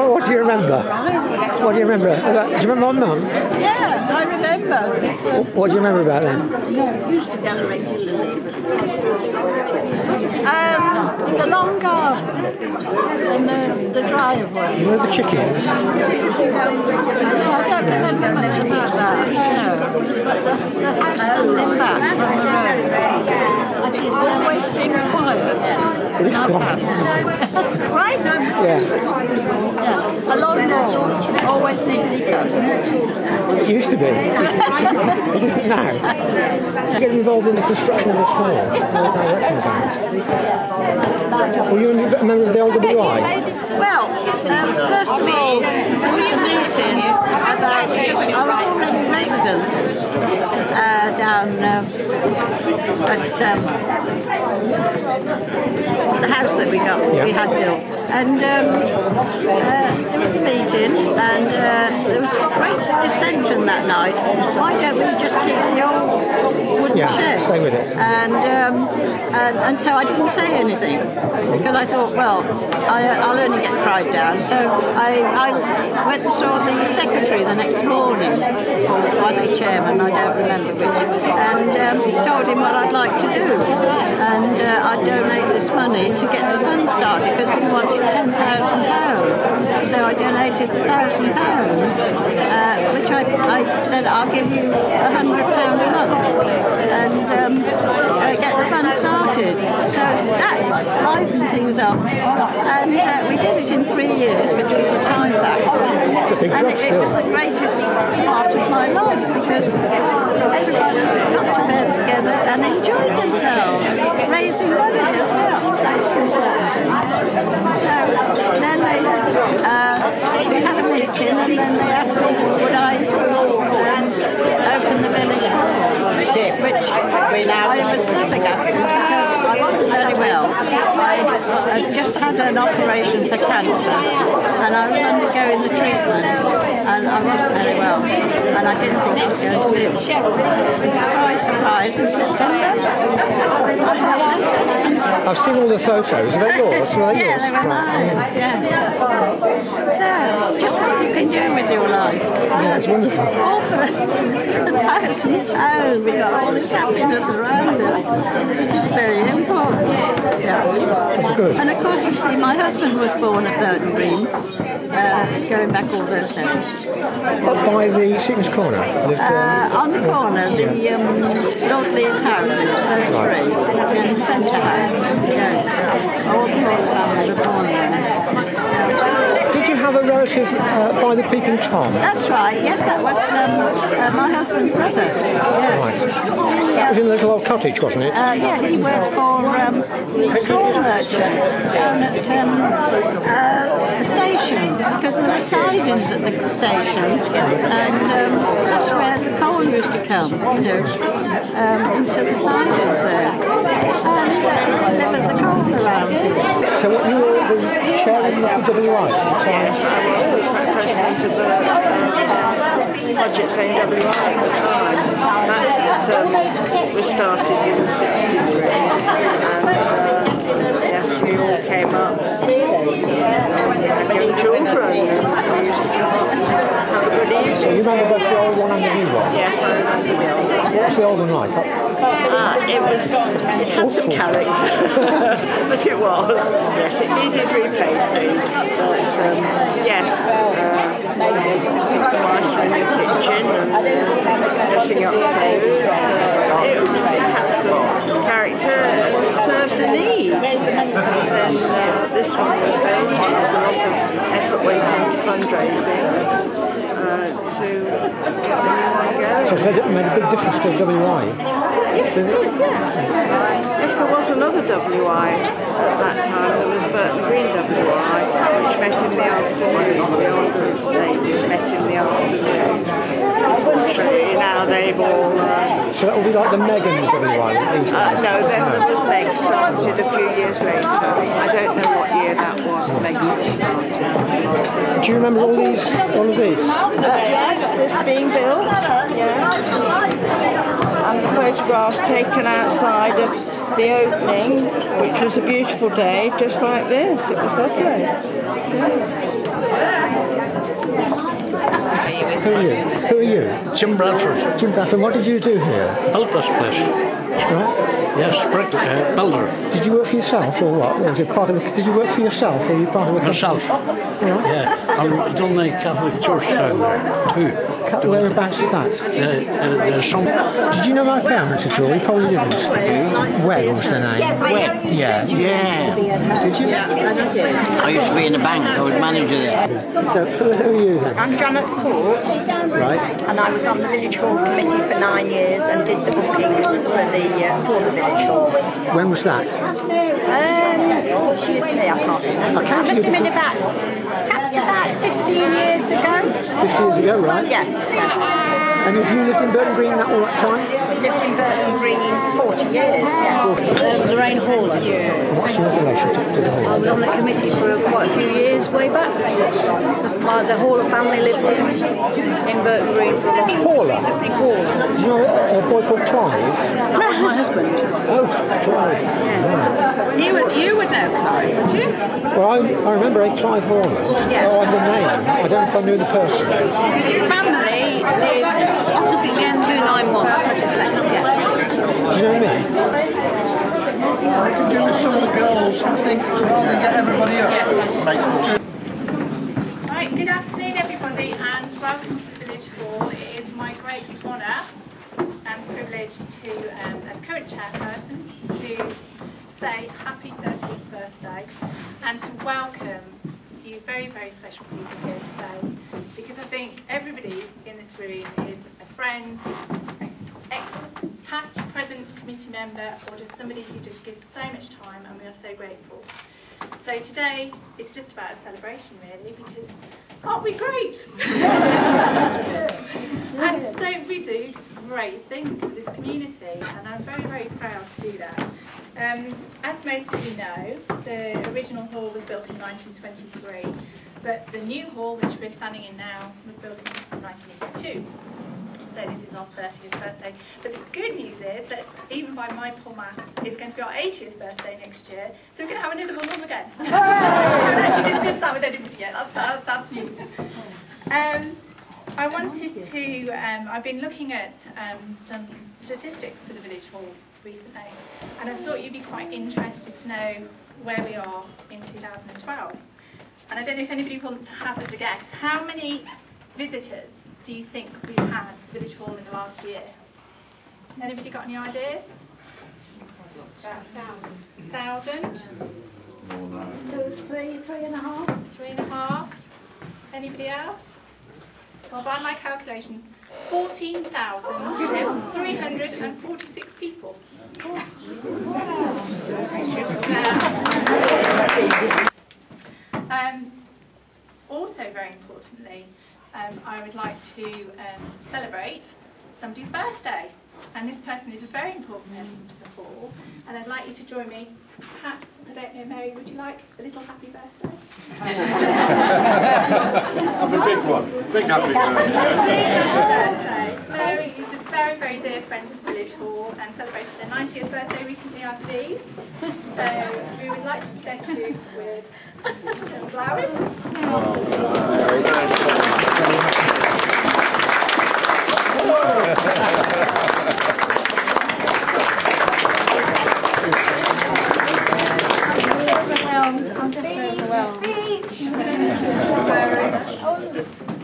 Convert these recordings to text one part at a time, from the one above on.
What do you remember? What do you remember? Do you remember my mum? Yeah, I remember. What do you remember about them? No, used to gather regularly. The long garden and the driveway. You know the chickens? No, I don't remember much about that. No, but the house standing back from the road. It always seemed quiet when I passed. Right? Yeah. A long lawn, always neatly cut. It used to be. It isn't now. You get involved in the construction of the hall. I reckon about it. Were you a member of the LWI? Well, first of all, there was a meeting about, I was already resident down at the house that we had built. And there was a meeting, and there was great dissension that night. Why don't we just keep the old wooden shed? Stay with it. And so I didn't say anything, because I thought, well, I'll only get cried down. So I went and saw the secretary the next morning, or was he chairman, I don't remember which, and told him what I'd like to do. And I'd donate this money to get the fund started, because we wanted £10,000. So I donated the £1,000, which I said, I'll give you £100 a month, and get the fund started. So that livened things up, and we did it in 3 years, which was the time factor. It's a big job it was the greatest part of my life, because everybody got to bed together and enjoyed themselves, raising money as well. That is important thing. So then we had a meeting, and then they asked me would I open the village hall, which I was flabbergasted, because I wasn't very well. I had just had an operation for cancer, and I was undergoing the treatment, and I wasn't very well, and I didn't think I was going to live. And surprise, surprise, in September, I felt better. I've seen all the photos. Are they yours? Are they yours? They were mine. So, just what you can do with your life. Yeah, it's wonderful. All for £1,000. We got all this happiness around us, which is very important. Yeah. That's good. And of course, you see, my husband was born at Burton Green, going back all those days. By the Sickness Corner? On the corner, the Lord Lee's houses, those three, and the centre house. Yeah. All the Ross family were born there. Did you have a relative by the Peeping Tom? That's right, yes, that was my husband's brother. Yeah. Right. That was in a little old cottage, wasn't it? Yeah, he worked for the coal merchant down at the station, because there were sidings at the station, and that's where the coal used to come, into the sidings there. And he delivered the coal around here. So what, you were the chair of the WI at the time? Yes, I was the president of the Projects NWI at the time. That was started in 1963, and yes, we all came up, young children, we used to come up and have a good evening. So you remember both the old one and the new one? Yes, I remember the old one. What was the old one like? It had some character, but it was. Yes, it needed replacing. But yes, the mice were in the kitchen and dressing up food. It had some character and served a need. And then this one was built. There was a lot of effort went into fundraising to get the new one going. So it made a big difference to WI? Yes, it did, yes. Yes, there was another WI at that time. There was Burton Green WI, which met in the afternoon. The older ladies met in the afternoon. Unfortunately, now they've all... So that would be like the Megan WI? No, then there was Meg started a few years later. I don't know what year that was, Meg started. Do you remember all of these? Yes, this being built. Yes. photographs taken outside of the opening, which was a beautiful day, just like this. It was lovely. Yes. Who are you? Who are you? Jim Bradford. Jim Bradford. What did you do here? Built this place. Right? Yes, builder. Did you work for yourself or what? Was it part of did you work for yourself or were you part of a company? Myself. Right. Yeah. I've done the Catholic Church down there too. Whereabouts is that? There's some. Did you know my parents at all? You probably didn't. When was the name? When? Yeah. Yeah. Did you? I used to be in the bank. I was manager there. So who are you then? I'm Janet Court, Right. and I was on the Village Hall Committee for 9 years and did the bookings for the Village Hall. When was that? Goodness me, I can't remember. I Must have been perhaps about 15 years ago. 50 years ago, right? Yes. And have you lived in Burton Green that all that time? Lived in Burton Green 40 years, yes. Lorraine Hall. What's your relationship to the I hall? was on the committee for quite a few years, way back. The Hall of family lived in Burton Green for a long time. Paula? Do you know a boy called Clive? That was my husband. Oh, Clive. Right. You would know Clive, would you? Well, I remember a Clive Horner. Yeah. Oh, and the name. I don't know if I knew the person. His family lived opposite the N291. Do you know me? I could do with some of the girls, I think, rather than get everybody up. Makes more sense. Right, good afternoon everybody and welcome to the Village Hall. It is my great honour and privilege to, as current chairperson, to say happy 30th birthday and to welcome you very, very special people here today, because I think everybody in this room is a friend, past, present committee member, or just somebody who just gives so much time, and we are so grateful. So today it's just about a celebration really, because aren't we great? And don't we do great things for this community, and I'm very, very proud to do that. As most of you know, the original hall was built in 1923, but the new hall, which we're standing in now, was built in 1982. So this is our 30th birthday. But the good news is that even by my poor maths, it's going to be our 80th birthday next year. So we're going to have another one again. I haven't actually discussed that with anybody yet. That's news. I wanted to, I've been looking at some statistics for the Village Hall recently, and I thought you'd be quite interested to know where we are in 2012. And I don't know if anybody wants to hazard a guess. How many visitors do you think we've had to the Village Hall in the last year? Anybody got any ideas? About 1,000? 2, 3, 3.5. 3.5? Anybody else? Well, by my calculations, 14,346 people. Also, very importantly, I would like to celebrate somebody's birthday, and this person is a very important person to the hall, and I'd like you to join me. Perhaps, I don't know, Mary, would you like a little happy birthday? Have a big one, big happy birthday. Mary is a very, very dear friend of the Village Hall and celebrated her 90th birthday recently, I believe. So we would like to present you with some flowers. I'm just overwhelmed.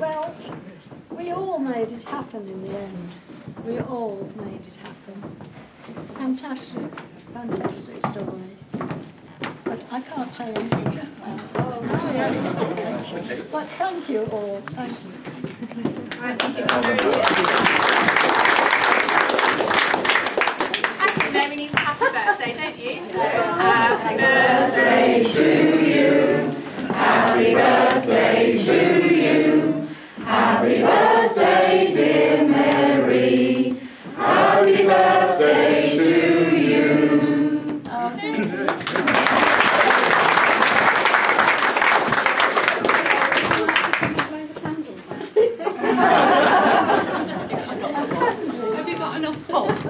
Well, we all made it happen in the end. We all made it happen. Fantastic, fantastic story. But I can't say anything else. But thank you all. Thank you. Mary needs a happy birthday, don't you? Happy birthday to you. Happy birthday to you. Happy birthday, dear Mary. Happy birthday to you. Have you got enough pulse?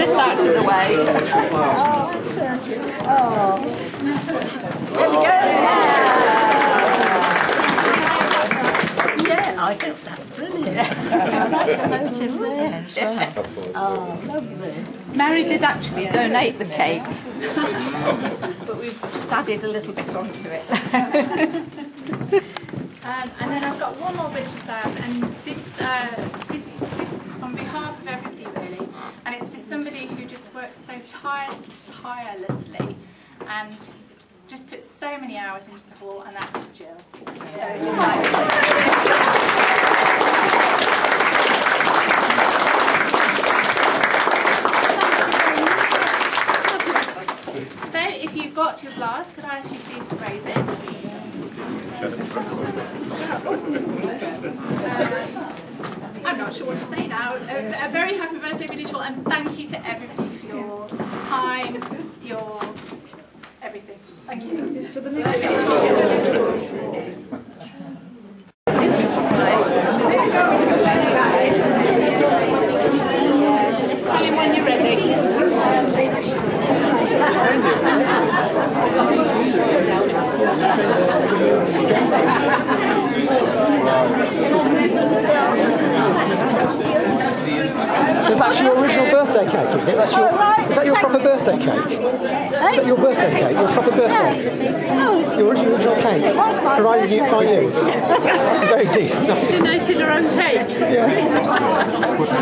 this out of the way. Oh, there we go. Yeah, I think that's brilliant. I like the motive there as well. Oh, lovely. Mary did actually donate the cake, but we've just added a little bit onto it. And then I've got one more bit of that, and this on behalf of everybody really, and it's just somebody who just works so tirelessly and just puts so many hours into the hall, and that's to Jill. So if you've got your glass, could I ask you please to raise it? I'm not sure what to say now. A very happy birthday, Billy Joel, and thank you to everybody for your time, your everything. Thank you. Tell him when you're ready. So that's your original birthday cake, is it? Is that your proper birthday cake? Is that your birthday cake? Your proper birthday? Your original cake? Provided you by you? That's very decent. She donated her own cake. Yeah.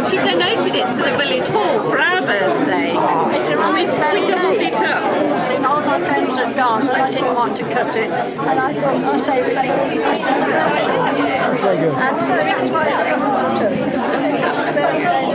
She donated it to the village hall for our birthday. We doubled it up. All my friends had gone, but I didn't want to cut it. And I thought, I'll save it for celebration. Very good. And so that's why I think I want to. Happy birthday.